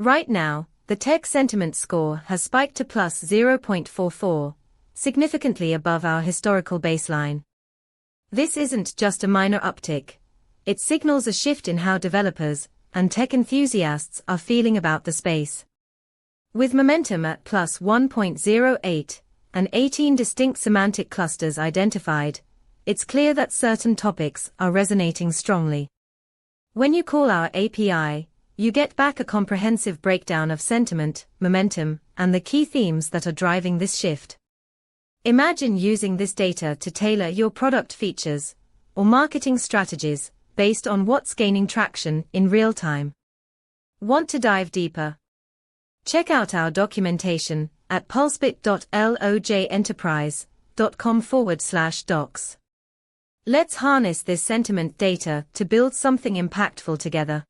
Right now, the tech sentiment score has spiked to plus 0.44, significantly above our historical baseline. This isn't just a minor uptick. It signals a shift in how developers and tech enthusiasts are feeling about the space. With momentum at plus 1.08 and 18 distinct semantic clusters identified, it's clear that certain topics are resonating strongly. When you call our API, you get back a comprehensive breakdown of sentiment, momentum, and the key themes that are driving this shift. Imagine using this data to tailor your product features or marketing strategies based on what's gaining traction in real time. Want to dive deeper? Check out our documentation at pulsebit.lojenterprise.com/docs. Let's harness this sentiment data to build something impactful together.